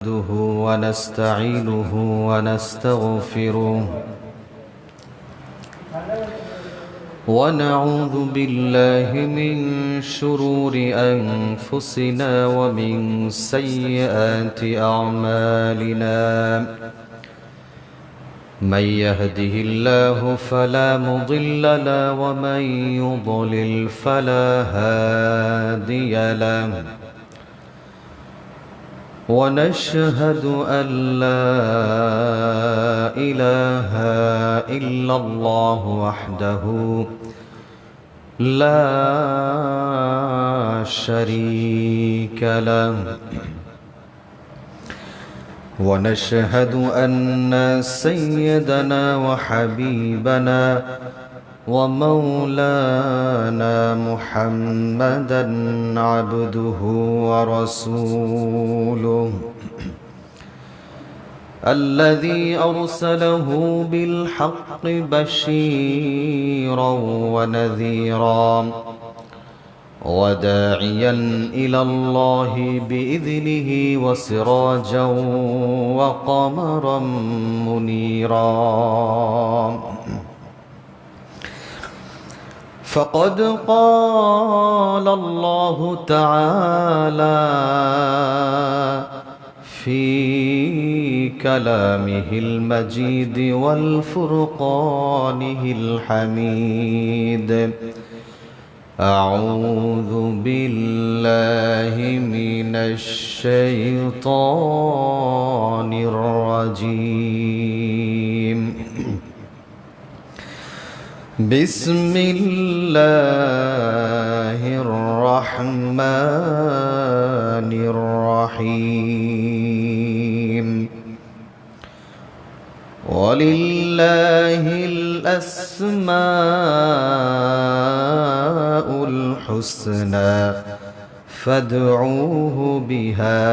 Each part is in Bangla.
نحمده ونستعينه ونستغفره ونعوذ بالله من شرور أنفسنا ومن سيئات أعمالنا من يهده الله فلا مضل له ومن يضلل فلا هادي له ونشهد أن لا إله إلا الله وحده لا شريك له ونشهد أن سيدنا وحبيبنا ومولانا محمدا عبده ورسوله الذي أرسله بالحق بشيرا ونذيرا وداعيا إلى الله بإذنه وسراجا وقمرا منيرا فقد قال الله تعالى في كلامه المجيد والفرقانه الحميد أعوذ بالله من الشيطان الرجيم بسم الله الرحمن الرحيم ولله الأسماء الحسنى فادعوه بها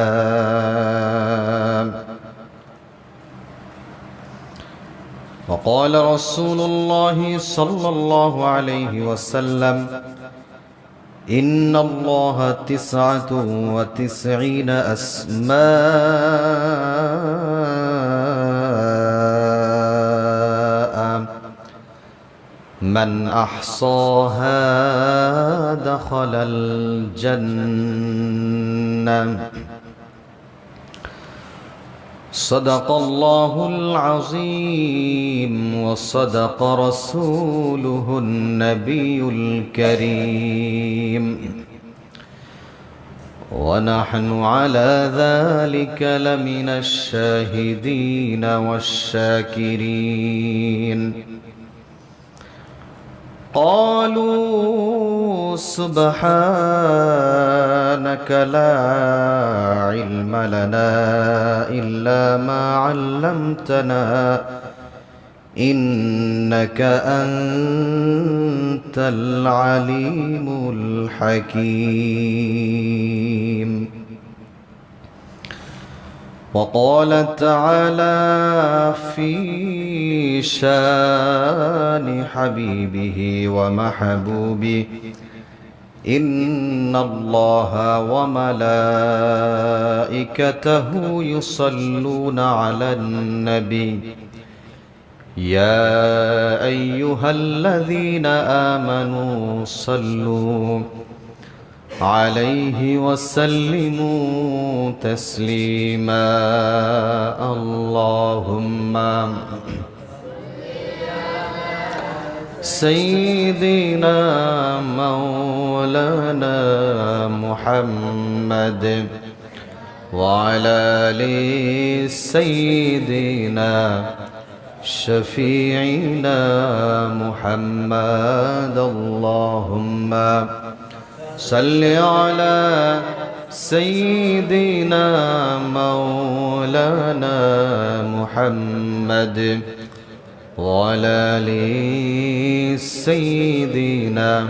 وقال رسول الله صلى الله عليه وسلم إن الله 99 أسماء من أحصاها دخل الجنة صدق الله العظيم وصدق رسوله النبي الكريم ونحن على ذلك لمن الشاهدين والشاكرين قالوا سبحانك لا علم لنا إلا ما علمتنا إنك أنت العليم الحكيم وقال تعالى في شان حبيبه ومحبوبه إن الله وملائكته يصلون على النبي يا أيها الذين آمنوا صلوا عليه وسلموا تسليما اللهم سيدنا مولانا محمد وعلى آل سيدنا شفيعنا محمد اللهم صل على سيدنا مولانا محمد وعلى آل سيدنا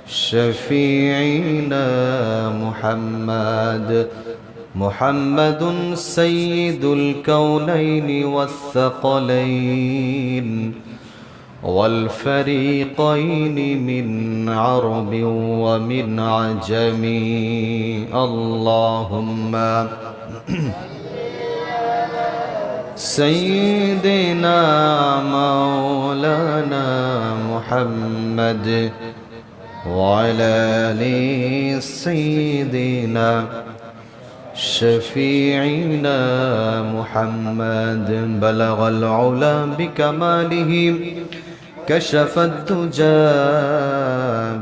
شفيعنا محمد سيد الكونين والثقلين والفريقين من عرب ومن عجم اللهم سيدنا مولانا محمد وعلى آل سيدنا شفيعنا محمد بلغ العلا بكماله كشف الدجى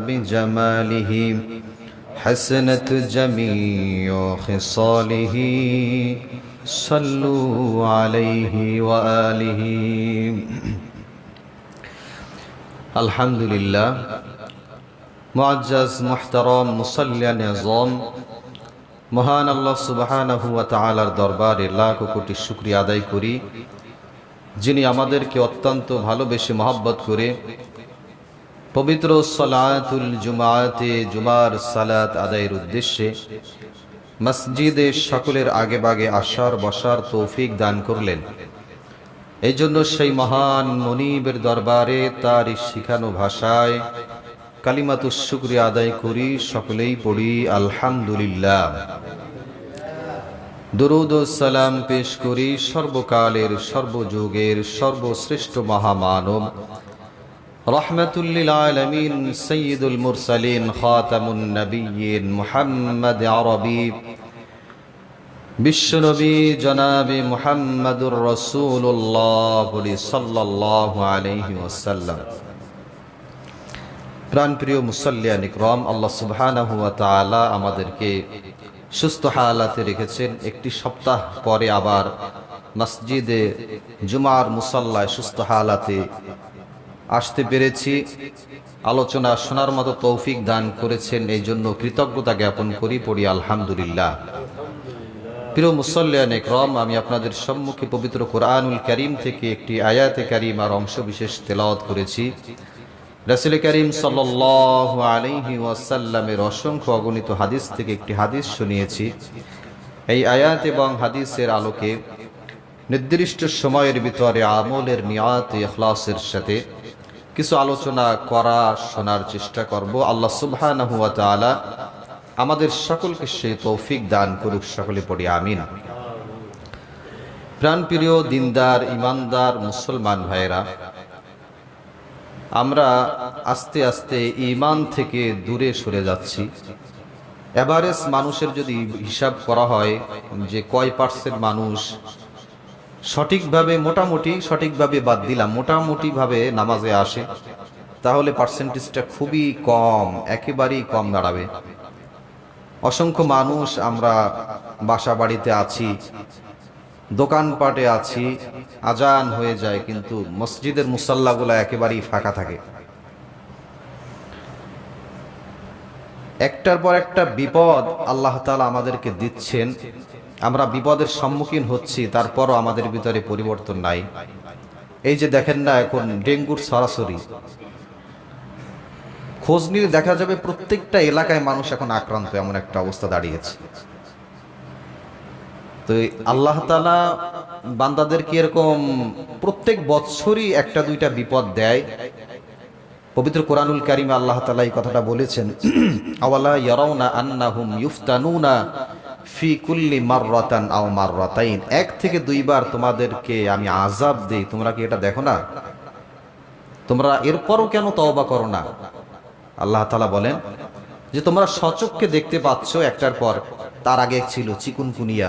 بجماله حسنت جميع خصاله صلوا عليه وآله الحمد لله মুআজ্জাজ মুহতারাম মুসাল্লিয়ান আযম মহান আল্লাহ সুবহানাহু ওয়া তাআলার দরবারে লাখ কোটি শুকরিয়া আদায় করি, যিনি আমাদেরকে অত্যন্ত ভালোবেসে মহব্বত করে পবিত্র সালাতুল জুমাতে জুমার সালাত আদায়ের উদ্দেশ্যে মসজিদে সকলের আগে বাগে আসার বসার তৌফিক দান করলেন। এই জন্য সেই মহান মনিবের দরবারে তার শিখানো ভাষায় কালিমাতুশ শুকরিয়া আদায় করি, সকলেই পড়ি আলহামদুলিল্লাহ। দুরূদ ও সালাম পেশ করি সর্বকালের সর্বযুগের সর্বশ্রেষ্ঠ মহামানব রাহমাতুল লিল আলামিন সাইয়্যিদুল মুরসালিন খাতামুন নবিয়্যিন মুহাম্মদ আরবি বিশ্বনবী জনাবে মুহাম্মদুর রাসূলুল্লাহ সাল্লাল্লাহু আলাইহি ওয়াসাল্লাম। প্রাণপ্রিয় মুসাল্লিয়ান ইকরাম, আল্লাহ সুবহানাহু ওয়া তাআলা আমাদেরকে সুস্থ হালাতে রেখেছেন। একটি সপ্তাহ পরে আবার মসজিদে জুমার মুসাল্লায় সুস্থ হালাতে আসতে পেরেছি, আলোচনা শোনার মতো তৌফিক দান করেছেন, এই জন্য কৃতজ্ঞতা জ্ঞাপন করি, পড়ি আলহামদুলিল্লাহ। প্রিয় মুসাল্লিয়ান ইকরাম, আমি আপনাদের সম্মুখে পবিত্র কোরআনুল কারীম থেকে একটি আয়াতে কারীমার অংশ বিশেষ তেলাওয়াত করেছি। রাসূল করিম সাল্লাল্লাহু আলাইহি ওয়াসাল্লামের অসংখ্য অগণিত হাদিস থেকে একটি হাদিস শুনিয়েছি। এই আয়াত এবং হাদিসের আলোকে নির্দিষ্ট সময়ের ভিতরে আমলের নিয়াত ইখলাসের সাথে কিছু আলোচনা করা শোনার চেষ্টা করব। আল্লাহ সুবহানাহু ওয়া তাআলা আমাদের সকলকে সেই তৌফিক দান করুক, সকলে পড়ি আমিন। প্রাণপ্রিয় দিনদার ইমানদার মুসলমান ভাইরা, আমরা আস্তে আস্তে ঈমান থেকে দূরে সরে যাচ্ছি। এভারেজ মানুষের যদি হিসাব করা হয় যে কয় পার্সেন্ট মানুষ সঠিকভাবে, মোটামুটি সঠিকভাবে বাদ দিলাম, মোটামুটিভাবে নামাজে আসে, তাহলে পার্সেন্টেজটা খুবই কম, একেবারেই কম দাঁড়াবে। অসংখ্য মানুষ আমরা বাসা বাড়িতে আছি, দোকানপাটে আছি, আজান হয়ে যায় কিন্তু মসজিদের মুসাল্লাগুলো একেবারেই ফাঁকা থাকে। একটার পর একটা বিপদ আল্লাহ তাআলা আমাদেরকে দিচ্ছেন, আমরা বিপদের সম্মুখীন হচ্ছি, তারপরও আমাদের ভিতরে পরিবর্তন নাই। এই যে দেখেন না, এখন ডেঙ্গুর সরাসরি খোঁজ নিয়ে দেখা যাবে প্রত্যেকটা এলাকায় মানুষ এখন আক্রান্ত, এমন একটা অবস্থা দাঁড়িয়েছে। তো আল্লাহ তাআলা বান্দাদেরকে এরকম প্রত্যেক বছরই একটা দুইটা বিপদ দেয়। পবিত্র কোরআনুল কারীমে আল্লাহ তাআলা এই কথাটা বলেছেন, আওয়ালা ইয়ারাউনা আন্নাহুম ইফতানুনা ফি কুল্লি মাররাতান আও মাররাতাইন, এক থেকে দুইবার তোমাদেরকে আমি আযাব দেই, তোমরা কি এটা দেখো না? তোমরা এরপরও কেন তওবা করো না? আল্লাহ তাআলা বলেন যে তোমরা সচক্ষে দেখতে পাচ্ছ একটার পর, তার আগে ছিল চিকুনকুনিয়া,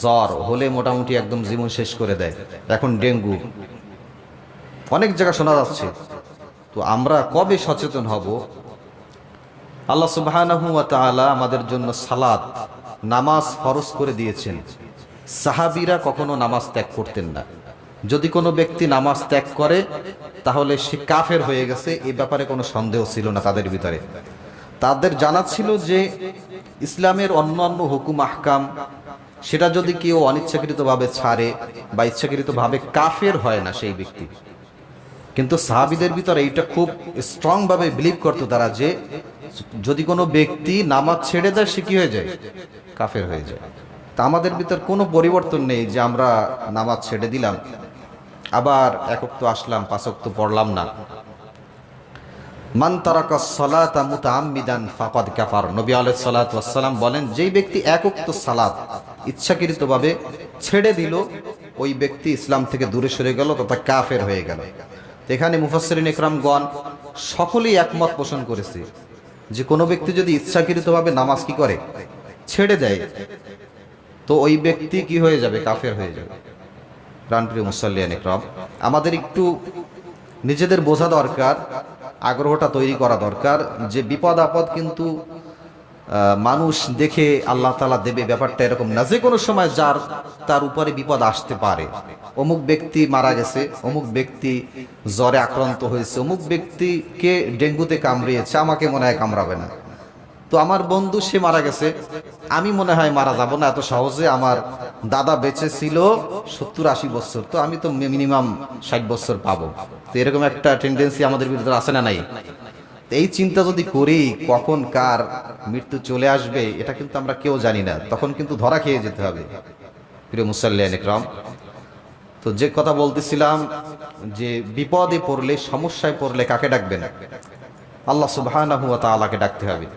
জ্বর হলে মোটামুটি একদম জীবন শেষ করে দেয়, এখন ডেঙ্গু অনেক জায়গা শোনা যাচ্ছে। তো আমরা কবে সচেতন হব? আল্লাহ সুবহানাহু ওয়া তাআলা আমাদের জন্য সালাত, নামাজ ফরজ করে দিয়েছেন। সাহাবীরা কখনো নামাজ ত্যাগ করতেন না। যদি কোনো ব্যক্তি নামাজ ত্যাগ করে তাহলে সে কাফের হয়ে গেছে, এই ব্যাপারে কোনো সন্দেহ ছিল না তাদের ভিতরে। তাদের জানা ছিল যে ইসলামের অন্যান্য হুকুম আহকাম সেটা যদি কেউ অনিচ্ছাকৃতভাবে ছাড়ে বা ইচ্ছাকৃতভাবে কাফের হয় না সেই ব্যক্তি। কিন্তু সাহাবীদের ভিতরে এইটা খুব স্ট্রং ভাবে বিলিভ করতো তারা, যে যদি কোনো ব্যক্তি নামাজ ছেড়ে দেয় সে কি হয়ে যায়? কাফের হয়ে যায়। তা আমাদের ভিতর কোনো পরিবর্তন নেই যে আমরা নামাজ ছেড়ে দিলাম, আবার এক ওয়াক্ত আসলাম, 5 ওয়াক্ত পড়লাম না। মান তারাকাস সালাতা মুতাআম্মিদান ফাকাদ কাফার, নবী আলাইহিস সালাতু ওয়াস সালাম বলেন, যেই ব্যক্তি এক ওয়াক্ত সালাত ইচ্ছাকৃতভাবে ছেড়ে দিল ওই ব্যক্তি ইসলাম থেকে দূরে সরে গেল তথা কাফের হয়ে গেল। এখানে মুফাসসিরিন ইকরামগণ সকলেই একমত পোষণ করেছে যে কোনো ব্যক্তি যদি ইচ্ছাকৃতভাবে নামাজ কি করে, ছেড়ে দেয়, তো ওই ব্যক্তি কি হয়ে যাবে, কাফের হয়ে যাবে। প্রাণপ্রিয় মুসল্লিয়ান ইকরাম, আমাদের একটু নিজেদের বোঝা দরকার, আগ্রহটা তৈরি করা দরকার যে বিপদ আপদ কিন্তু মানুষ দেখে আল্লাহ তাআলা দেবে, ব্যাপারটা এরকম না। যে কোনো সময় যার তার উপরে বিপদ আসতে পারে। অমুক ব্যক্তি মারা গেছে, অমুক ব্যক্তি জ্বরে আক্রান্ত হয়েছে, অমুক ব্যক্তিকে ডেঙ্গুতে কামড়িয়েছে, আমাকে মনে হয় কামড়াবে না। তো আমার বন্ধু সে মারা গেছে, আমি মনে হয় মারা যাব না এত সহজে, আমার দাদা বেঁচে ছিল 70-80 বছর, তো আমি তো মিনিমাম 60 বছর পাবো। তো এরকম একটা টেন্ডেন্সি আমাদের ভিতরে আছে না নাই? এই চিন্তা যদি করি কখন কার মৃত্যু চলে আসবে এটা কিন্তু আমরা কেউ জানি না, তখন কিন্তু ধরা খেয়ে যেতে হবে। প্রিয় মুসল্লিয়ান ইকরাম, তো যে কথা বলতেছিলাম যে বিপদে পড়লে, সমস্যায় পড়লে কাকে ডাকবেন? আল্লাহ সুবহানাহু ওয়া তাআলাকে ডাকতে হবে।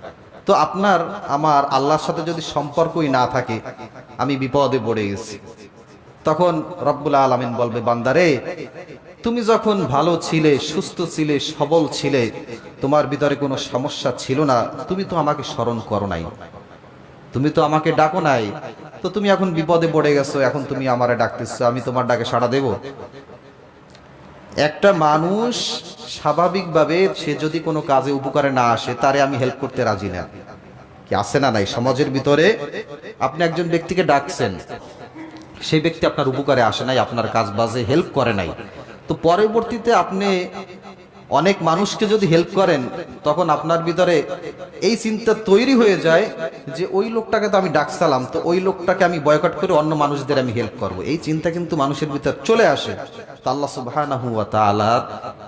তো আপনার আমার আল্লাহর সাথে যদি সম্পর্কই না থাকে, আমি বিপদে পড়ে গেছি, তখন রব্বুল আলামিন বলবে, বান্দারে তুমি যখন ভালো ছিলে, সুস্থ ছিলে, সবল ছিলে, তোমার ভিতরে কোনো সমস্যা ছিল না, তুমি তো আমাকে স্মরণ করো নাই, তুমি তো আমাকে ডাকো নাই, তো তুমি এখন বিপদে পড়ে গেছো, এখন তুমি আমারে ডাকতেছো, আমি তোমার ডাকে সাড়া দেব? একটা মানুষ স্বাভাবিকভাবে সে যদি কোনো কাজে উপকারে না আসে, তারে আমি হেল্প করতে রাজি না। কি আছে না নাই সমাজের ভিতরে? আপনি একজন ব্যক্তিকে ডাকছেন, সেই ব্যক্তি আপনার উপকারে আসে নাই, আপনার কাজ বাজে হেল্প করে নাই, তো পরবর্তীতে আপনি অনেক মানুষকে যদি হেল্প করেন, তখন আপনার ভিতরে এই চিন্তা তৈরি হয়ে যায় যে ওই লোকটাকে তো আমি ডাকসালাম, তো ওই লোকটাকে আমি বয়কট করে অন্য মানুষদের আমি হেল্প করব। এই চিন্তা কিন্তু মানুষের ভিতর চলে আসে। তো আল্লাহ সুবহানাহু ওয়া তাআলার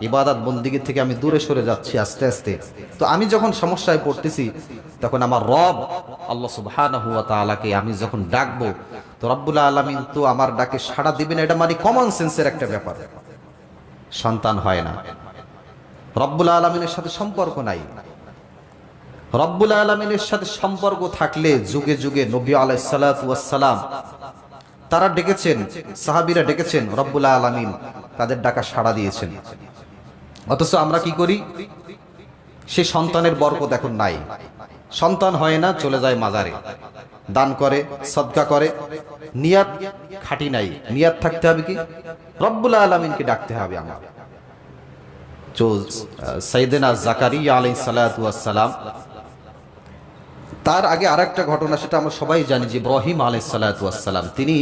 ইবাদত বন্দেগী থেকে আমি দূরে সরে যাচ্ছি আস্তে আস্তে। তো আমি যখন সমস্যায় পড়তেছি, তখন আমার রব আল্লাহ সুবহানাহু ওয়া তাআলাকে আমি যখন ডাকবো, তো রব্বুল আলামিন তো আমার ডাকে সাড়া দিবেন, এটা মানে কমন সেন্সের একটা ব্যাপার। সন্তান হয় না, রব্বুল আলামিনের সাথে সম্পর্ক নাই। রব্বুল আলামিনের সাথে সম্পর্ক থাকলে যুগে যুগে নবী আলাইহিস সালাতু ওয়াস সালাম তারা ডেকেছেন, সাহাবীরা ডেকেছেন, রব্বুল আলামিন তাদের ডাকা সাড়া দিয়েছেন। অথচ আমরা কি করি? সেই সন্তানের বরকত এখন নাই, সন্তান হয় না, চলে যায় মাজারে, দান করে, সদকা করে, নিয়াত খাঁটি নাই। নিয়াত থাকতে হবে কি? রব্বুল আলামিনকে ডাকতে হবে আমার। সাইয়েদনা জাকারিয়া আলাইহিস সালাতু ওয়াস সালাম, তার আগে আরেকটা ঘটনা, সেটা আমরা সবাই জানি যে ইব্রাহিম আলাইহিস সালাতু ওয়াস সালাম, তিনি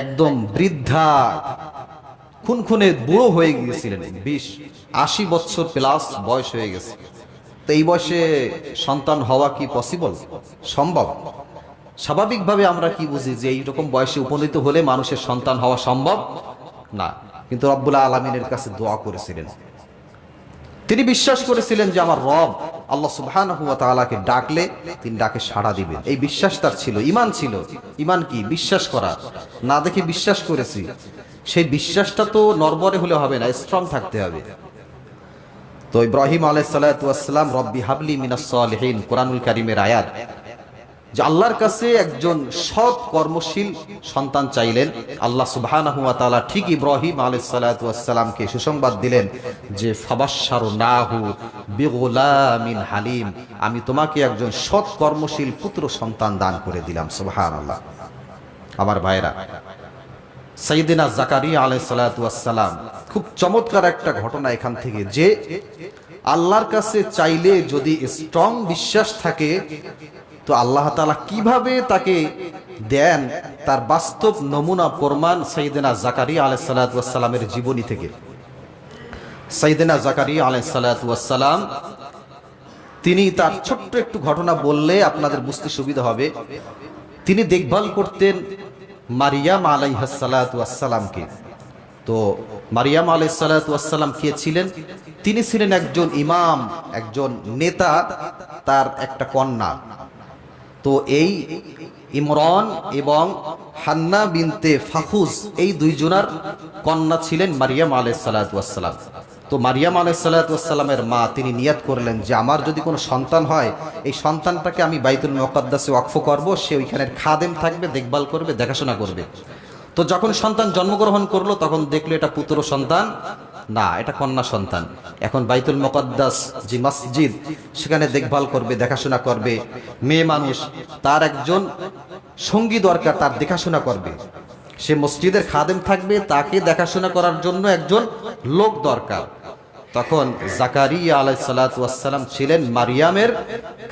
একদম বৃদ্ধা খুনখুনে বুড়ো হয়ে গিয়েছিলেন, 20-80 বছর প্লাস বয়স হয়ে গেছে। তো এই বয়সে সন্তান হওয়া কি পসিবল? সম্ভব? স্বাভাবিকভাবে আমরা কি বুঝি যে এইরকম বয়সে উপনীত হলে মানুষের সন্তান হওয়া সম্ভব না, কিন্তু রব্বুল আলামিনের কাছে দোয়া করেছিলেন। তিনি বিশ্বাস করেছিলেন যে আমার রব আল্লাহ সুবহানাহু ওয়া তাআলাকে ডাকলে তিনি ডাকে সাড়া দিবেন। এই বিশ্বাস তার ছিল, ঈমান ছিল। ঈমান কি? বিশ্বাস করা। না দেখে বিশ্বাস করেছি, সেই বিশ্বাসটা তো নরবরে হলে হবে না, স্ট্রং থাকতে হবে। তো ইব্রাহিম আলাইহিস সালাতু ওয়াস সালাম রব্বি হাবলি মিনাস সালিহিন, কোরআনুল কারীমের আয়াত, যে আল্লাহর কাছে একজন সৎ কর্মশীল সন্তান চাইলেন। আল্লাহ সুবহানাহু ওয়া তাআলা ঠিক ইব্রাহিম আলাইহিস সালাতু ওয়াস সালামকে সুসংবাদ দিলেন যে ফাবাশশারনাহু বিগুলামিন হালিম, আমি তোমাকে একজন সৎ কর্মশীল পুত্র সন্তান দান করে দিলাম। সুবহানাল্লাহ। আমার ভাইরা, সাইয়েদনা জাকারিয়া আলাইহিস সালাতু ওয়াস সালাম, খুব চমৎকার একটা ঘটনা এখান থেকে, যে আল্লাহর কাছে চাইলে যদি স্ট্রং বিশ্বাস থাকে, তো আল্লাহ তাআলা কিভাবে তাকে দেন, তার বাস্তব নমুনা প্রমাণ সাইয়েদনা জাকারিয়া আলাইহিস সালাতু ওয়াস সালামের জীবনী থেকে। সাইয়েদনা জাকারিয়া আলাইহিস সালাতু ওয়াস সালাম, তিনি তার ছোট্ট একটু ঘটনা বললে আপনাদের বুঝতে সুবিধা হবে। তিনি দেখভাল করতেন মারিয়াম আলাইহাস সালাতু ওয়াস সালামকে। তো মারিয়াম আলাইহিস সালাতু ওয়াস সালাম কে ছিলেন? তিনি ছিলেন একজন ইমাম, একজন নেতা, তার একটা কন্যা। তো এই ইমরান এবং হান্না বিনতে ফাখুজ, এই দুইজনার কন্যা ছিলেন মারিয়াম আলাইহিস সালাতু ওয়াস সালাম। তো মারিয়াম আলাইহিস সালাতু ওয়াস সালামের মা, তিনি নিয়াত করলেন যে আমার যদি কোনো সন্তান হয়, এই সন্তানটাকে আমি বাইতুল মুকাদ্দাসে ওয়াকফ করব, সে ওইখানের খাদেম থাকবে, দেখভাল করবে, দেখাশোনা করবে। তো যখন সন্তান জন্মগ্রহণ করলো তখন দেখলো এটা পুত্র সন্তান না, এটা কন্যা সন্তান। এখন বাইতুল মুকদ্দাস যে মসজিদ, সেখানে দেখভাল করবে, দেখাশোনা করবে, মেয়ে মানুষ, তার একজন সঙ্গী দরকার, তার দেখাশোনা করবে। সে মসজিদের খাদেম থাকবে, তাকে দেখাশোনা করার জন্য একজন লোক দরকার। তখন জাকারিয়া আলাইহিস সালাতু ওয়াস সালাম ছিলেন মারিয়ামের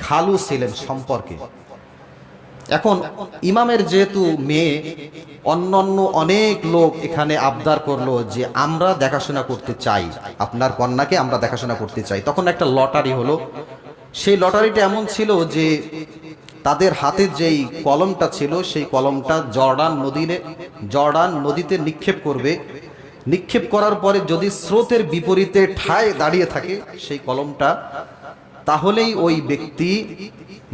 খালু ছিলেন সম্পর্কে। এখন ইমামের যেহেতু মেয়ে, অন্যান্য অনেক লোক এখানে আবদার করলো যে আমরা দেখাশোনা করতে চাই, আপনার কন্যাকে আমরা দেখাশোনা করতে চাই। তখন একটা লটারি হলো। সেই লটারিটা এমন ছিল যে তাদের হাতে যেই কলমটা ছিল, সেই কলমটা জর্ডান নদীতে নিক্ষেপ করবে। নিক্ষেপ করার পরে যদি স্রোতের বিপরীতে ঠায় দাঁড়িয়ে থাকে সেই কলমটা, তাহলেই ওই ব্যক্তি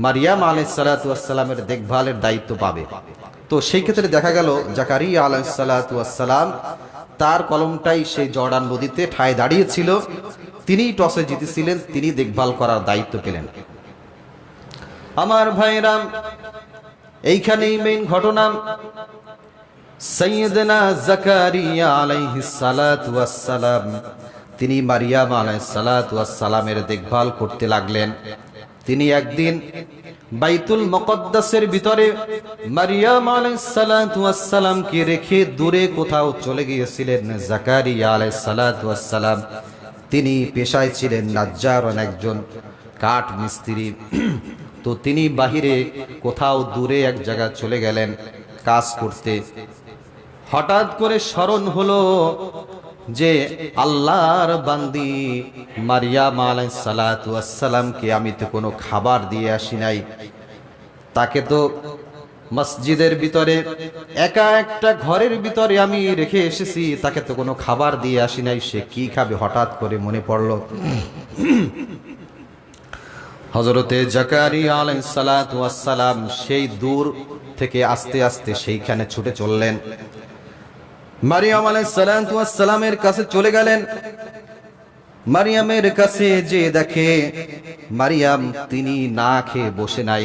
মারিয়াম আলাইহিস সালাতু ওয়াস সালামের দেখভালের দায়িত্ব পাবে। তো সেই ক্ষেত্রে দেখা গেল জাকারিয়া আলাইহিস সালাতু ওয়াস সালাম, তার কলমটাই সেই জর্ডান নদীতে ঠায় দাঁড়িয়েছিল, তিনিই টসে জিতেছিলেন, তিনি দেখভাল করার দায়িত্ব পেলেন। আমার ভাইরাম, এইখানেই মেইন ঘটনা। সাইয়েদনা জাকারিয়া আলাইহিস সালাতু ওয়াস সালাম তিনি মারিয়াম আলাইহিস সালাতু ওয়াস সালামের দেখভাল করতে লাগলেন। তিনি একদিন বাইতুল মুকদ্দাসের ভিতরে মারিয়াম আলাইহিস সালাতু ওয়াস সালামকে রেখে দূরে কোথাও চলে গিয়েছিলেন। জাকারিয়া আলাইহিস সালাতু ওয়াস সালাম তিনি পেশায় ছিলেন নাজ্জার, একজন কাঠ মিস্ত্রি। তো তিনি বাহিরে কোথাও দূরে এক জায়গায় চলে গেলেন কাজ করতে। হঠাৎ করে স্মরণ হলো যে আল্লাহর বান্দি মারিয়াম আলাইহিস সালাতু ওয়াস সালামকে আমি তো কোনো খাবার দিয়ে আসি নাই, তাকে তো মসজিদের ভিতরে একা একটা ঘরের ভিতরে আমি রেখে এসেছি, তাকে তো কোনো খাবার দিয়ে আসি নাই, সে কি খাবে? হঠাৎ করে মনে পড়ল। হযরতে জাকারিয়া আলাইহিস সালাতু ওয়াস সালাম সেই দূর থেকে আস্তে আস্তে সেইখানে ছুটে চললেন। মারিয়াম আলাইহিস সালাতু ওয়াস সালামের কাছে চলে গেলেন। মারিয়ামের কাছে যে দেখে মারিয়াম তিনি না খেয়ে বসে নাই,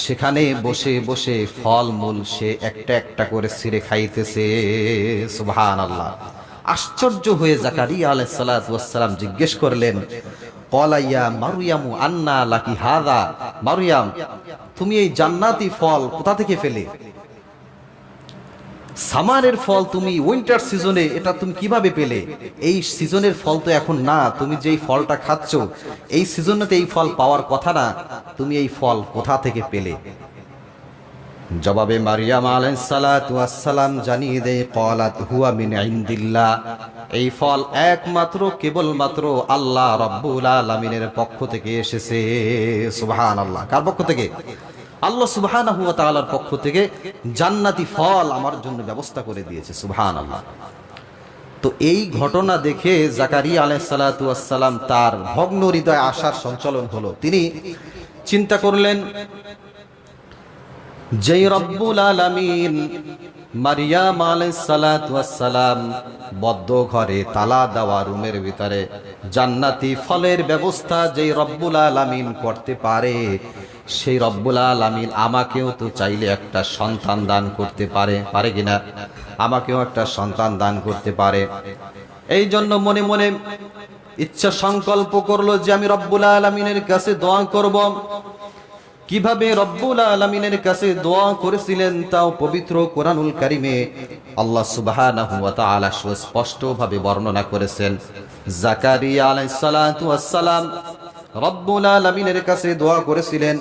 সেখানে বসে বসে ফলমূল সে একটা একটা করে ছিঁড়ে খাইতেছে। সুবহানাল্লাহ। আশ্চর্য হয়ে জাকারিয়া আলাইহিস সালাতু ওয়াস সালাম জিজ্ঞেস করলেন, ক্বালাইয়া মারইয়ামু আন্না লাকি হাযা, মারইয়াম তুমি এই জান্নাতি ফল কোথা থেকে পেলে? সামারের ফল তুমি উইন্টার সিজনে এটা তুমি কিভাবে পেলে? এই সিজনের ফল তো এখন না, তুমি যেই ফলটা খাচ্ছ এই সিজনেতে এই ফল পাওয়ার কথা না, তুমি এই ফল কোথা থেকে পেলে? জবাবে মারিয়াম আলাইহিস সালাতু ওয়াস সালাম জানিয়ে দেয়, ক্বালাত হুয়া মিন ইনদিল্লাহ, এই ফল একমাত্র কেবলমাত্র আল্লাহ রাব্বুল আলামিনের পক্ষ থেকে এসেছে। সুবহানাল্লাহ। কার পক্ষ থেকে? আল্লাহ সুবহানাহু ওয়া তাআলার পক্ষ থেকে জান্নাতি ফল আমার জন্য ব্যবস্থা করে দিয়েছে। সুবহানাল্লাহ। তো এই ঘটনা দেখে জাকারিয়া আলাইহিস সালাতু ওয়াস সালাম তার ভগ্ন হৃদয়ে আশার সঞ্চালন হলো। তিনি চিন্তা করলেন, যেই রব্বুল আলামিন মারিয়াম আলাইহিস সালাতু ওয়াস সালাম বদ্ধ ঘরে তালা দেওয়া রুমের ভিতরে জান্নাতি ফলের ব্যবস্থা যেই রব্বুল আলামিন করতে পারে, সেই রব্বুল আলামিন আমাকেও তো চাইলে একটা সন্তান দান করতে পারে, পারে কিনা? আমাকেও একটা সন্তান দান করতে পারে। এই জন্য মনে মনে ইচ্ছা সংকল্প করলো যে আমি রব্বুল আলামিনের কাছে দোয়া করব। কিভাবে রব্বুল আলামিনের কাছে দোয়া করেছিলেন তাও পবিত্র কোরআনুল কারীমে আল্লাহ সুবহানাহু ওয়া তাআলা স্পষ্টভাবে বর্ণনা করেছেন। জাকারিয়া আলাইহিস সালাতু ওয়াস সালাম রব্বুল আলামিনের কাছে দোয়া করেছিলেন,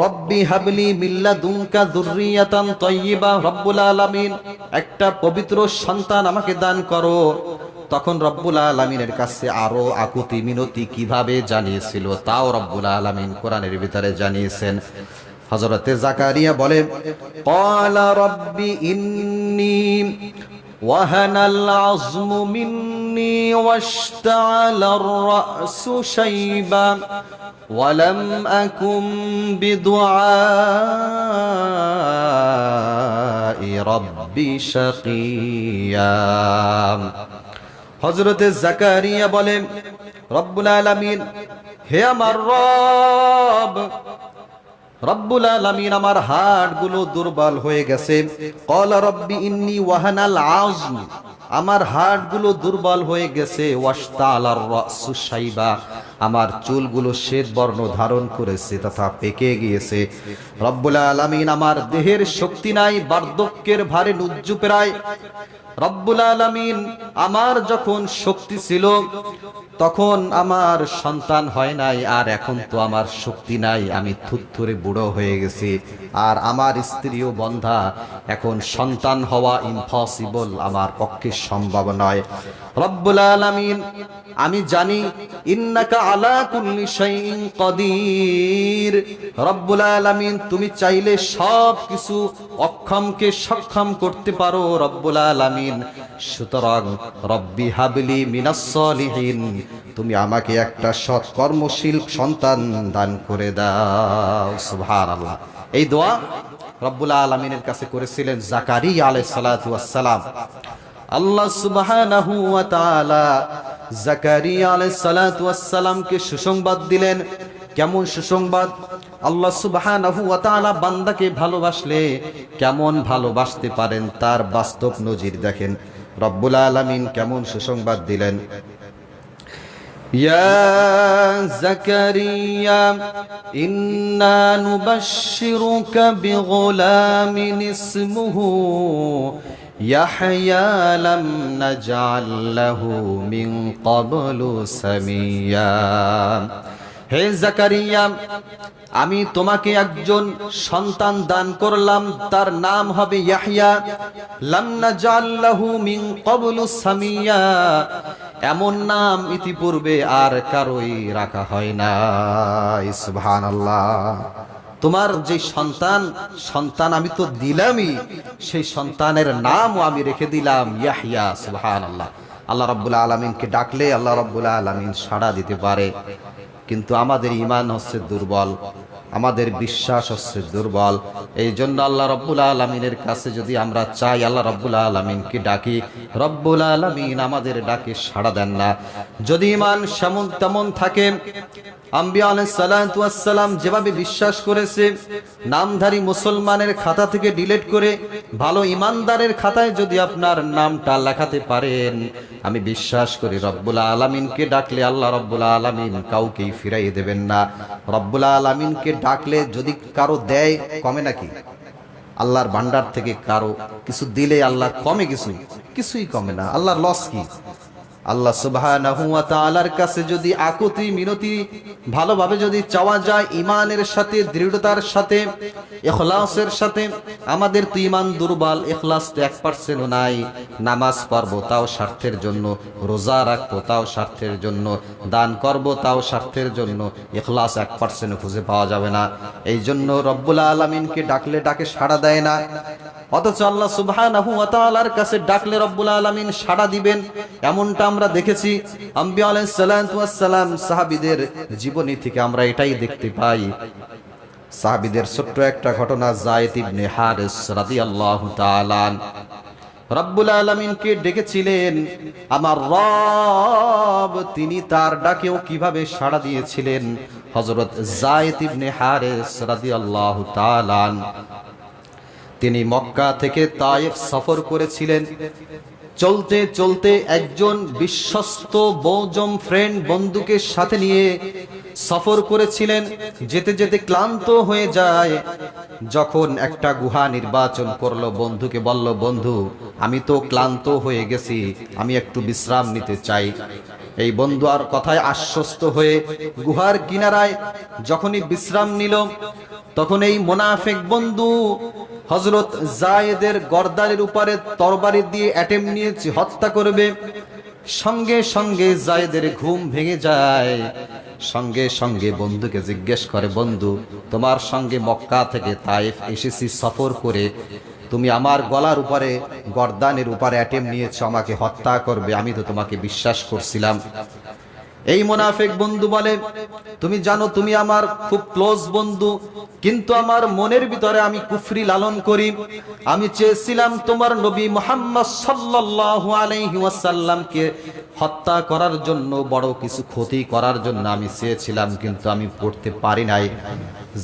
রব্বি হাবলি মিন লাদুনকা যুররিয়াতান তাইয়্যিবা, রব্বুল আলামিন একটা পবিত্র সন্তান আমাকে দান করো। তখন রব্বুল আলামিনের কাছে আরো আকুতি মিনতি কিভাবে জানিয়েছিল তাও রব্বুল আলামিন কোরআনের ভিতরে জানিয়েছেন। হযরতে জাকারিয়া বলে, ক্বালা রব্বি ইন্নী ওয়াহানাল আযমু মিন্নী ওয়াশতাআলার রাসু শাইবা ওয়া লাম আকুম বিদুআই রব্বি শাকিয়া। হযরতে জাকারিয়া বলেন, রব্বুল আলামিন হে আমার রব, রব্বুল আলামিন আমার হাড়গুলো দুর্বল হয়ে গেছে। ক্বালা রব্বি ইন্নী ওয়াহানাল আযম, আমার হাড়গুলো দুর্বল হয়ে গেছে। ওয়াশতালার রাসু শাইবা, আমার চুলগুলো শ্বেত বর্ণ ধারণ করেছে তথা পেকে গিয়েছে। রব্বুল আলামিন আমার দেহের শক্তি নাই, বার্ধক্যের ভারে নুজ্জু প্রায়। রব্বুল আলামিন আমার যখন শক্তি ছিল তখন আমার সন্তান হয় নাই, আর এখন তো আমার শক্তি নাই, আমি থুরথুরে বুড়ো হয়ে গেছি, আর আমার স্ত্রীও বন্ধা, এখন সন্তান হওয়া ইম্পসিবল, আমার পক্ষে সম্ভব নয়। রব্বুল আলামিন আমি জানি ইন্নাকা আলা কুল্লি শাইইন কাদির, রব্বুল আলামিন তুমি চাইলে সব কিছু অক্ষমকে সক্ষম করতে পারো রব্বুল আলামিন। সুতরাং রব্বি হাবলি মিনাস সলিহিন, তুমি আমাকে একটা সৎ কর্মশীল সন্তান দান করে দাও। সুবহানাল্লাহ। এই দোয়া রব্বুল আলামিনের কাছে করেছিলেন জাকারিয়া আলাইহিস সালাতু ওয়াস সালাম। আল্লাহ সুবহানাহু ওয়া তাআলা জাকারিয়া আলাইহিস সালাতু ওয়াস সালামকে সুসংবাদ দিলেন। কেমন সুসংবাদ? আল্লাহ সুবহানাহু ওয়া তাআলা বান্দাকে ভালোবাসলে কেমন ভালোবাসতে পারেন তার বাস্তব নজির দেখেন। রব্বুল আলামিন কেমন সুসংবাদ দিলেন। ইয়া জাকারিয়া ইন্না নুবাশশিরুকা বিগুলামিন ইসমুহু ইয়াহইয়া লাম নাজআল লাহু মিন ক্বাবলু সামিয়্যা। হে জাকারিয়া, আমি তোমাকে একজন সন্তান দান করলাম, তার নাম হবে ইয়াহইয়া। লাম নাজআল লাহু মিন ক্বাবলু সামিয়্যা, এমন নাম ইতিপূর্বে আর কারোই রাখা হয় নাই। সুবহানাল্লাহ। তোমার যে সন্তান আমি তো দিলামই, সেই সন্তানের নামও আমি রেখে দিলাম ইয়াহইয়া। সুবহানাল্লাহ। আল্লাহ রাব্বুল আলামিনকে ডাকলে আল্লাহ রাব্বুল আলামিন সাড়া দিতে পারে, কিন্তু আমাদের ঈমান হচ্ছে দুর্বল, আমাদের বিশ্বাস হচ্ছে দুর্বল। এই জন্য আল্লাহ রাব্বুল আলামিনের কাছে যদি আমরা চাই, আল্লাহ রাব্বুল আলামিনকে ডাকি, রব্বুল আলামিন আমাদের ডাকে সাড়া দেন না। যদি ঈমান তেমন থাকে, আম্বিয়া আলাইহিস সালাতু ওয়াস সালাম যেভাবে বিশ্বাস করেছে, নামধারী মুসলমানের খাতা থেকে ডিলিট করে ভালো ঈমানদারের খাতায় যদি আপনার নামটা লেখাতে পারেন, আমি বিশ্বাস করি রব্বুল আলামিনকে ডাকলে আল্লাহ রব্বুল আলামিন কাউকেই ফিরাইয়ে দেবেন না। রব্বুল আলামিনকে ডাকলে যদি কারো দেয়, কমে নাকি? আল্লাহর ভান্ডার থেকে কারো কিছু দিলে আল্লাহ কমে? কিছুই কমে না। আল্লাহর লস কি? আল্লাহ সুবহানাহু ওয়া তাআলার কাছে যদি আকুতি মিনতি ভালোভাবে যদি চাওয়া যায়, ঈমানের সাথে, দৃঢ়তার সাথে, ইখলাসের সাথে। আমাদের তো ঈমান দুর্বল, ইখলাস তো 1% নাই। নামাজ পড়বো তাও স্বার্থের জন্য, রোজা রাখবো তাও স্বার্থের জন্য, দান করবো তাও স্বার্থের জন্য, ইখলাস 1% খুঁজে পাওয়া যাবে না। এই জন্য রব্বুল আলামিনকে ডাকলে ডাকে সাড়া দেয় না, অথচ আল্লাহ সুবহানাহু ওয়া তাআলার কাছে ডাকলে রব্বুল আলামিন সাড়া দিবেন, এমনটা আমরা দেখেছি। আম্বিয়া আলাইহিস সালাতু ওয়াস সালাম সাহাবীদের জীবনী থেকে আমরা এটাই দেখতে পাই। সাহাবীদের ছোট্ট একটা ঘটনা, যায়েদ ইবনে হারিস রাদিয়াল্লাহু তাআলা রব্বুল আলামিনকে ডেকেছিলেন আমার রব, তিনি তার ডাকেও কিভাবে সাড়া দিয়েছিলেন। হযরত যায়েদ ইবনে হারিস রাদিয়াল্লাহু তাআলা তিনি মক্কা থেকে তায়েফ সফর করেছিলেন। চলতে চলতে একজন বিশ্বস্ত বৌজম ফ্রেন্ড বন্ধুকে সাথে নিয়ে সফর করেছিলেন। যেতে যেতে ক্লান্ত হয়ে যায়, যখন একটা গুহা নির্বাচন করলো, বন্ধুকে বলল, বন্ধু আমি তো ক্লান্ত হয়ে গেছি, আমি একটু বিশ্রাম নিতে চাই। এই বন্ধু আর কথায় আশ্বস্ত হয়ে গুহার কিনারায় যখনই বিশ্রাম নিল, তখন এই মুনাফিক বন্ধু হযরত যায়েদের গর্দানের উপরে তরবারি দিয়ে অ্যাটেম্প নিয়েছে হত্যা করবে। সঙ্গে সঙ্গে যায়েদের ঘুম ভেঙে যায়। সঙ্গে সঙ্গে বন্ধুকে জিজ্ঞেস করে, বন্ধু তোমার সঙ্গে মক্কা থেকে তায়েফ এসেছি সফর করে, তুমি আমার গলার উপরে গর্দানের উপরে অ্যাটেম্প নিয়েছো আমাকে হত্যা করবে, আমি তো তোমাকে বিশ্বাস করছিলাম। এই মুনাফিক বন্ধু বলে, তুমি জানো তুমি আমার খুব ক্লোজ বন্ধু, কিন্তু আমার মনের ভিতরে আমি কুফরি লালন করি। আমি চেয়েছিলাম তোমার নবী মুহাম্মদ সাল্লাল্লাহু আলাইহি ওয়াসাল্লামকে হত্যা করার জন্য, বড় কিছু ক্ষতি করার জন্য আমি চেয়েছিলাম, কিন্তু আমি করতে পারি নাই।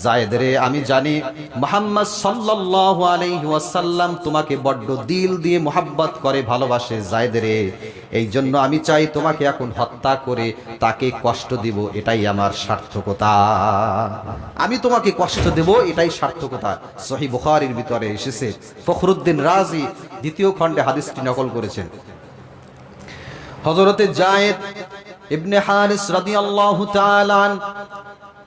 যায়েদ রে, আমি জানি মুহাম্মদ সাল্লাল্লাহু আলাইহি ওয়াসাল্লাম তোমাকে বড্ড দিল দিয়ে মোহাব্বত করে, ভালোবাসে। যায়েদ রে, এই জন্য আমি চাই তোমাকে এখন হত্যা করে তাকে কষ্ট দিব, এটাই আমার সার্থকতা। আমি তোমাকে কষ্ট দেব, এটাই সার্থকতা। সহিহ বুখারীর ভিতরে এসেছে। ফখরুদ্দিন রাজি দ্বিতীয় খণ্ডে হাদিসটি নকল করেছেন। হযরতে যায়েদ ইবনে হারিস রাদিয়াল্লাহু তাআলা আনহু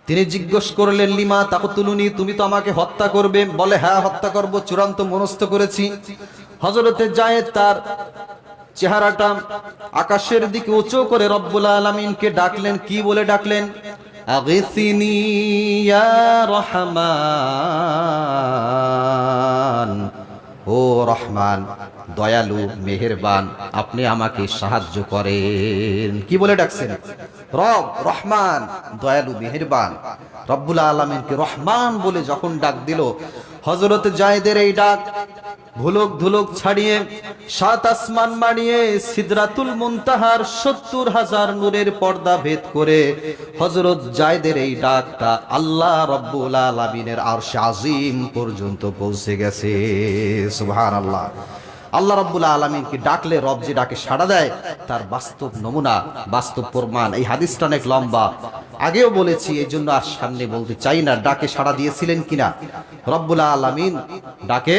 তিনি জিজ্ঞেস করলেন, লিমা তাকতুলুনি, তুমি তো আমাকে হত্যা করবে। বলে, হ্যাঁ হত্যা করব, চূড়ান্ত মনস্থ করেছি। হযরতে যায়েদ তার চেহারাটা আকাশের দিকে উঁচু করে রব্বুল আলামিনকে ডাকলেন। কি বলে ডাকলেন? আগিসিনি ইয়া রহমান, ও রহমান, দয়ালু মেহেরবান, আপনি আমাকে সাহায্য করেন। কি বলে ডাকছেন? রব, রহমান, দয়ালু মেহেরবান। রব্বুল আলামিনকে রহমান বলে যখন ডাক দিল, হযরত যায়েদের এই ডাক ভুলক ধুলক ছাড়িয়ে 7 আসমান মানিয়ে সিদরাতুল মুনতাহার 70,000 নূরের পর্দা ভেদ করে হযরত যায়েদের এই ডাকটা আল্লাহ রব্বুল আলামিনের আরশে আজিম পর্যন্ত পৌঁছে গেছে। সুবহানাল্লাহ। আল্লাহ রাব্বুল আলামিনকে ডাকলে রব যে ডাকে সাড়া দেয়, তার বাস্তব নমুনা, বাস্তব প্রমাণ। এই হাদিসটা অনেক লম্বা, আগেও বলেছি, এই জন্য আর সামনে বলতে চাই না। ডাকে সাড়া দিয়েছিলেন কিনা? রব্বুল আলামিন ডাকে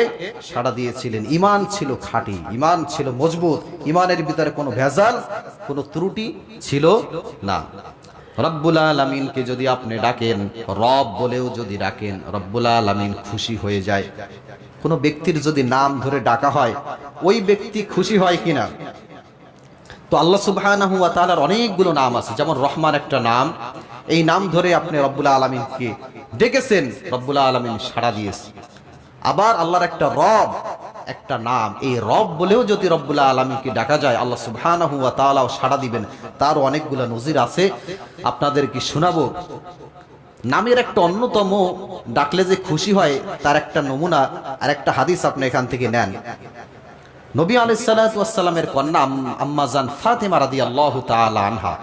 সাড়া দিয়েছিলেন। ঈমান ছিল খাঁটি, ঈমান ছিল মজবুত, ঈমানের ভিতরে কোনো ভেজাল, কোনো ত্রুটি ছিল না। রব্বুল আলামিনকে যদি আপনি ডাকেন, রব বলেও যদি ডাকেন, রব্বুল আলামিন খুশি হয়ে যায়। কোনো ব্যক্তির যদি নাম ধরে ডাকা হয়, ওই ব্যক্তি খুশি হয় কিনা? তো আল্লাহ সুবহানাহু ওয়া তাআলার অনেকগুলো নাম আছে, যেমন রহমান একটা নাম। এই নাম ধরে আপনি রব্বুল আলামিনকে ডেকেছেন, রব্বুল আলামিন সাড়া দিয়েছে। আবার আল্লাহর একটা রব একটা নাম, এই রব বলেও যদি রব্বুল আলামিনকে ডাকা যায়, আল্লাহ সুবহানাহু ওয়া তাআলাও সাড়া দিবেন। তারও অনেকগুলো নজির আছে, আপনাদেরকে শোনাবো। নামের একটা অন্যতম ডাকলে যে খুশি হয়, তার একটা নমুনা আর একটা হাদিস আপনি এখান থেকে নেন। নবী আলাইহিস সালাতু ওয়াস সালামের কন্যা আম্মা জান ফাতেমা রাদিয়াল্লাহু তাআলা আনহা,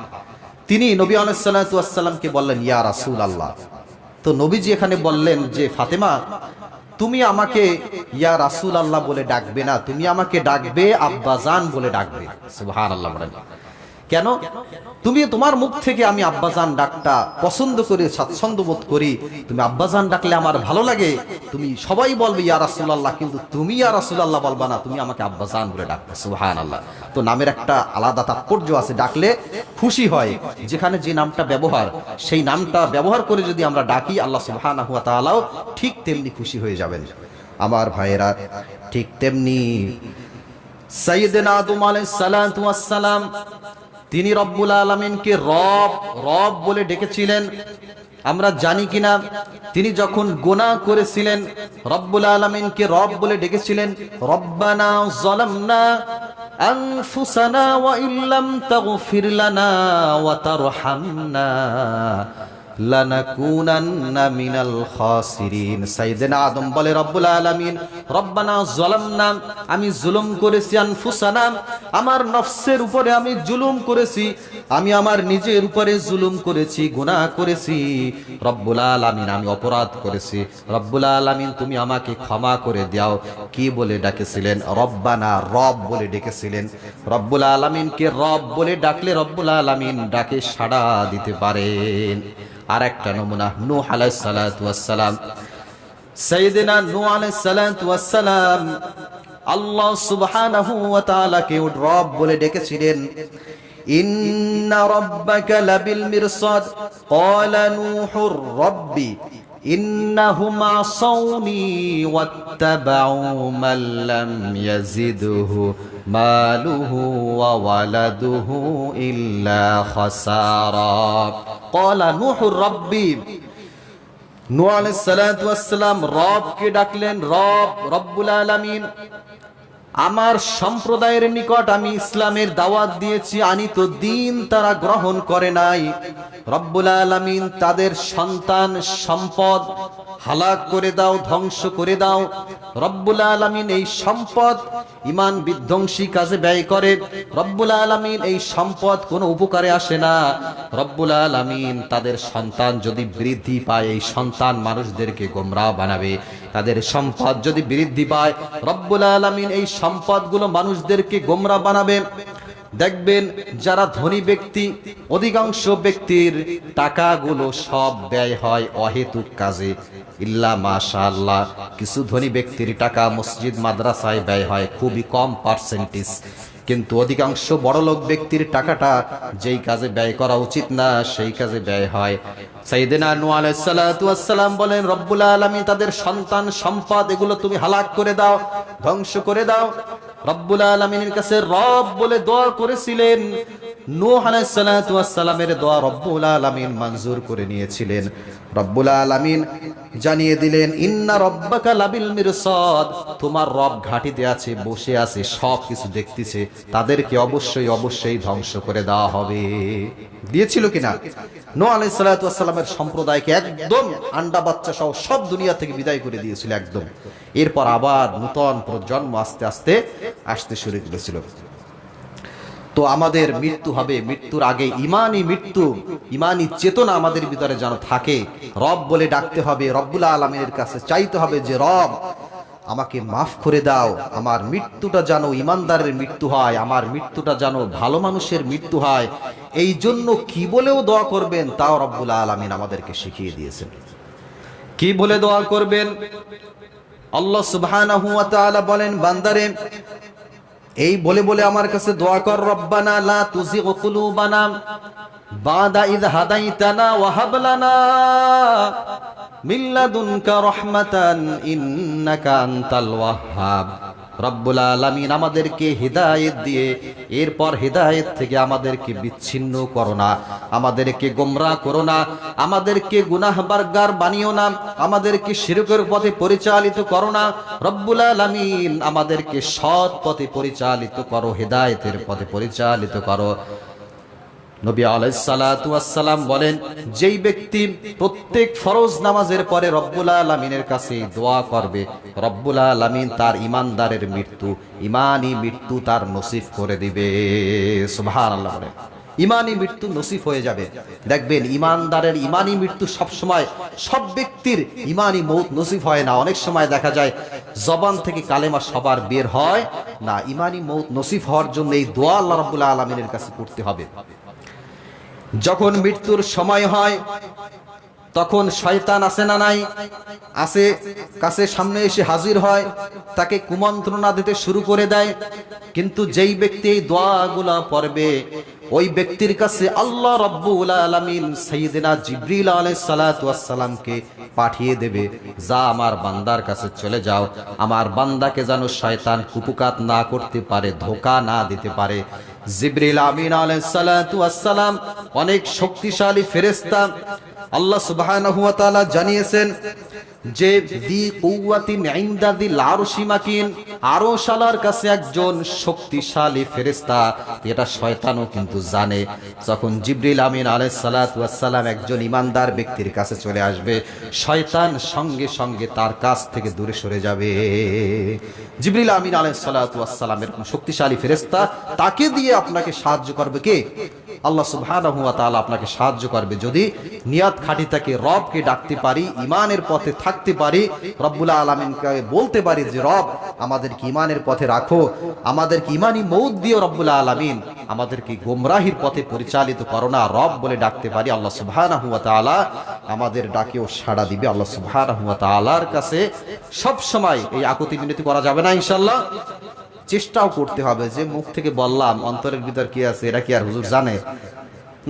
তিনি নবী আলাইহিস সালাতু ওয়াস সালামকে বললেন, ইয়া রাসূলুল্লাহ। তো নবীজি এখানে বললেন যে, ফাতেমা, তুমি আমাকে ইয়া রাসূলুল্লাহ বলে ডাকবে না, তুমি আমাকে ডাকবে আব্বাজান বলে ডাকবে। সুবহানাল্লাহ। বলেন কেন? তুমি, তোমার মুখ থেকে আমি আব্বাজান ডাকটা পছন্দ করি, স্বাচ্ছন্দ্য বোধ করি। তুমি আব্বাজান ডাকলে আমার ভালো লাগে। তুমি সবাই বলবে ইয়া রাসূলুল্লাহ, কিন্তু তুমি ইয়া রাসূলুল্লাহ বলবা না, তুমি আমাকে আব্বাজান বলে ডাকবে। সুবহানাল্লাহ। তো নামের একটা আলাদা তাৎপর্য আছে, ডাকলে খুশি হয়। যেখানে যে নামটা ব্যবহার, সেই নামটা ব্যবহার করে যদি আমরা ডাকি, আল্লাহ সুবহানাহু ওয়া তাআলাও ঠিক তেমনি খুশি হয়ে যাবেন। আমার ভাইয়েরা, ঠিক তেমনি সাইয়েদনা আদম আলাইহিস সালাতু ওয়াস সালাম, তিনি রব্বুল আলামিনকে রব রব বলে ডেকেছিলেন। আমরা জানি কিনা, তিনি যখন গুনাহ করেছিলেন, রব্বুল আলামিনকে রব বলে ডেকেছিলেন। রব্বানা যালামনা আনফুসানা ওয়া ইল্লাম তাগফির লানা ওয়া তারহামনা লানাকুনান্না মিনাল খাসিরিন। সাইয়েদনা আদম বলে, রব্বুল আলামিন, রব্বানা যালামনা, আমি জুলুম করেছি, আনফুসানা, আমার নফসের উপরে আমি জুলুম করেছি, আমি আমার নিজের উপরে জুলুম করেছি, গুনাহ করেছি। রব্বুল আলামিন, আমি অপরাধ করেছি। রব্বুল আলামিন, তুমি আমাকে ক্ষমা করে দাও। কি বলে ডাকেছিলেন? রব্বানা, রব বলে ডেকেছিলেন। রব্বুল আলামিনকে রব বলে ডাকলে রব্বুল আলামিন ডাকে সাড়া দিতে পারেন। আর একটা নমুনা, নূহ আলাইহিস সালাতু ওয়াস সালাম, সাইয়েদনা নূহ আলাইহিস সালাতু ওয়াস সালাম আল্লাহ সুবহানাহু ওয়া তাআলাকে রব বলে ডেকেছিলেন। ইন্না রাব্বাকা লাবিল মিরসাদ ক্বালা নূহুর রাব্বি ইন্নাহুম আসাউনি ওয়াত্তাবাউ মান লাম ইয়াজিদহু মালুহু ওয়া ওয়ালাদুহু ইল্লা খাসারা। ক্বালা নূহুর রাব্বি, নূহ আলাইহিস সালাতু ওয়াস সালাম রবকে ডাকলেন, রব, রব্বুল আলামিন। আমার সম্প্রদায়ের নিকট আমি ইসলামের দাওয়াত দিয়েছি, আনিত দিন তারা গ্রহণ করে নাই। রব্বুল আলামিন তাদের সন্তান সম্পদ হালাক করে দাও, ধ্বংস করে দাও। রব্বুল আলামিন এই সম্পদ ঈমান বিধ্বংসী কাজে ব্যয় করে। রব্বুল আলামিন এই সম্পদ কোনো উপকারে আসে না। রব্বুল আলামিন তাদের সন্তান যদি বৃদ্ধি পায়, এই সন্তান মানুষদেরকে গোমরাহ বানাবে। তাদের সম্পদ যদি বৃদ্ধি পায়, রব্বুল আলামিন এই সম্পদগুলো মানুষদেরকে গোমরাহ বানাবে। দেখবেন যারা ধনী ব্যক্তি, অধিকাংশ ব্যক্তির টাকাগুলো সব ব্যয় হয় অহেতুক কাজে, ইল্লা মাশাআল্লাহ কিছু ধনী ব্যক্তির টাকা মসজিদ মাদ্রাসায় ব্যয় হয়, খুবই কম পার্সেন্টেজ। কিন্তু অধিকাংশ বড়লোক ব্যক্তির টাকাটা যেই কাজে ব্যয় করা উচিত না সেই কাজে ব্যয় হয়। সাইয়েদনা নূহ আলাইহিস সালাতু ওয়াস সালাম বলেন, রব্বুল আলামিন তাদের সন্তান সম্পদ এগুলো তুমি হালাক করে দাও, ধ্বংস করে দাও। রব্বুল আলামিনের কাছে রব বলে দোয়া করেছিলেন। নূহ আলাইহিস সালাতু ওয়াস সালামের দোয়া রব্বুল আলামিন মঞ্জুর করে নিয়েছিলেন। রব্বুল আলামিন জানিয়ে দিলেন, ইন্না রব্বাকা লাবিল মিরসাদ, তোমার রব ঘাঁটিতে আছে, বসে আছে, সব কিছু দেখতেছে, তাদেরকে অবশ্যই অবশ্যই ধ্বংস করে দেওয়া হবে। দিয়েছিল কিনা? নূহ আলাইহিস সালাতু ওয়াস সালামের সম্প্রদায়কে একদম আন্ডা বাচ্চা সহ সব দুনিয়া থেকে বিদায় করে দিয়েছিল একদম। এরপর আবার নূতন প্রজন্ম আস্তে আস্তে আসতে শুরু করেছিল। তো আমাদের মৃত্যু হবে, মৃত্যুর আগে ইমানি মৃত্যু, ইমানি চেতনা আমাদের ভিতরে যেন থাকে। রব বলে ডাকতে হবে, রব্বুল আলামিনের কাছে চাইতে হবে যে রব আমাকে মাফ করে দাও, আমার মৃত্যুটা যেন ইমানদারের মৃত্যু হয়, আমার মৃত্যুটা যেন ভালো মানুষের মৃত্যু হয়। এই জন্য কি বলেও দোয়া করবেন তাও রব্বুল আলামিন আমাদেরকে শিখিয়ে দিয়েছেন। কি বলে দোয়া করবেন? আল্লাহ সুবহানাহু ওয়া তাআলা বলেন, বান্দারে এই বলে বলে আমার কাছে দোয়া কর, রব্বানা লা তুযিগ কুলুবানা বাদা ইয হাদাইতানা ওয়া হাব লানা মিন লাদুনকা রাহমাতান ইন্নাকা আনতাল ওয়াহ্হাব। রব্বুল আলামিন আমাদেরকে হিদায়াত দিয়ে এরপর হিদায়াত থেকে আমাদেরকে বিচ্ছিন্ন করো না, আমাদেরকে গোমরাহ করো না, আমাদেরকে গুনাহবারগার বানিও না, আমাদেরকে শিরকের পথে পরিচালিত করো না। রব্বুল আলামিন আমাদেরকে সৎ পথে পরিচালিত করো, হিদায়াতের পথে পরিচালিত করো। নবী আলাইহিস সালাতু ওয়াস সালাম বলেন, যেই ব্যক্তি প্রত্যেক ফরজ নামাজের পরে রব্বুল আলামিনের কাছে দোয়া করবে, রব্বুল আলামিন তার ইমানদারের মৃত্যু, ইমানি মৃত্যু তার নসিব করে দিবে। সুবহানাল্লাহ। ইমানি মৃত্যু নসিব হয়ে যাবে। দেখবেন ইমানদারের ইমানি মৃত্যু সব সময়, সব ব্যক্তির ইমানি মৌত নসিব হয় না। অনেক সময় দেখা যায় জবান থেকে কালেমা সবার বের হয় না। ইমানি মৌত নসিব হওয়ার জন্য এই দোয়া আল্লাহ রাব্বুল আলামিনের কাছে করতে হবে। যখন মৃত্যুর সময় হয় তখন শয়তান আছে না নাই? আছে, কাছে সামনে এসে হাজির হয়, তাকে কুমন্ত্রণা দিতে শুরু করে দেয়। কিন্তু যেই ব্যক্তি এই দোয়াগুলা পড়বে ওই ব্যক্তির কাছে আল্লাহ রাব্বুল আলামিন সাইয়েদনা জিবরিল আলাইহিস সালাতু ওয়াস সালামকে পাঠিয়ে দেবে, যা আমার বান্দার কাছে চলে যাও, আমার বান্দাকে যেন শয়তান কুপুকাত না করতে পারে, ধোঁকা না দিতে পারে। জিবরিল আমিন আলাইহিস সালাতু ওয়াস সালাম অনেক শক্তিশালী ফেরেশতা। আল্লাহ সুবহানাহু ওয়া তাআলা জানিয়েছেন যে দি কুওয়াতিন ইনদা দিল আরশি মাকিন, আরশ আল্লাহর কাছে একজন শক্তিশালী ফেরেশতা। এটা শয়তানও কিন্তু জানে। যখন জিবরিল আমিন আলাইহিস সালাতু ওয়াস সালাম একজন ইমানদার ব্যক্তির কাছে চলে আসবে, শয়তান সঙ্গে সঙ্গে তার কাছ থেকে দূরে সরে যাবে। জিবরিল আমিন আলাইহিস সালাতু ওয়াস সালাম এরকম শক্তিশালী ফেরেশতা, তাকে দিয়ে আপনাকে সাহায্য করবে কে? আল্লাহ সুবহানাহু ওয়া তাআলা আপনাকে সাহায্য করবে যদি নিয়াত খাঁটি থাকে, রবকে ডাকতে পারি, ইমানের পথে থাকতে পারি, রব্বুল আলামিনকে বলতে পারি যে রব আমাদেরকে ইমানের পথে রাখো, আমাদেরকে ইমানি মৌত দিও, রব্বুল আলামিন আমাদেরকে গোমরাহির পথে পরিচালিত করো না, রব বলে ডাকতে পারি। আল্লাহ সুবহানাহু ওয়া তাআলা আমাদের ডাকেও সাড়া দিবে। আল্লাহ সুবহানাহু ওয়া তাআলার কাছে সব সময় এই আকুতি মিনতি করা যাবে না, ইনশাআল্লাহ চেষ্টাও করতে হবে। যে মুখ থেকে বললাম অন্তরের ভিতর কি আছে এটা কি আর হুজুর জানে?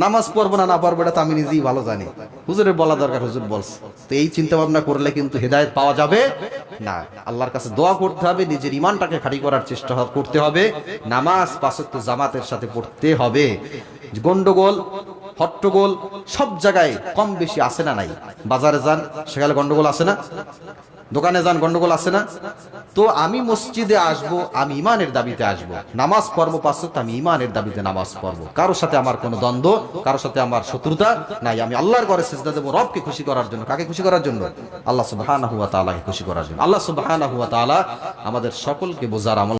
নামাজ পড়বো না পড়বো এটা তো আমি নিজেই ভালো জানি, হুজুরের বলা দরকার, হুজুর বলছে। তো এই চিন্তা ভাবনা করলে কিন্তু হেদায়েত পাওয়া যাবে না। আল্লাহর কাছে দোয়া করতে হবে, নিজের ইমানটাকে খাঁটি করার চেষ্টা করতে হবে, নামাজ পাঁচ ওয়াক্ত জামাতের সাথে পড়তে হবে। গন্ডগোল হট্টগোল সব জায়গায় কম বেশি আছে না নাই? বাজারে যান, সেখানে গন্ডগোল আছে না? দোকানে যান, গন্ডগোল আছে না? তো আমি মসজিদে আসব, আমি ইমানের দাবিতে আসব, নামাজ পড়বো 5 ওয়াক্ত, আমি ইমানের দাবিতে নামাজ পড়বো। কারোর সাথে আমার কোনো দ্বন্দ্ব, কারোর সাথে আমার শত্রুতা নাই। আমি আল্লাহর ঘরে সিজদা দেবো রবকে খুশি করার জন্য। কাকে খুশি করার জন্য? আল্লাহ সুবহানাহু ওয়া তাআলাকে খুশি করার জন্য। আল্লাহ সুবহানাহু ওয়া তাআলা আমাদের সকলকে বোঝার আমল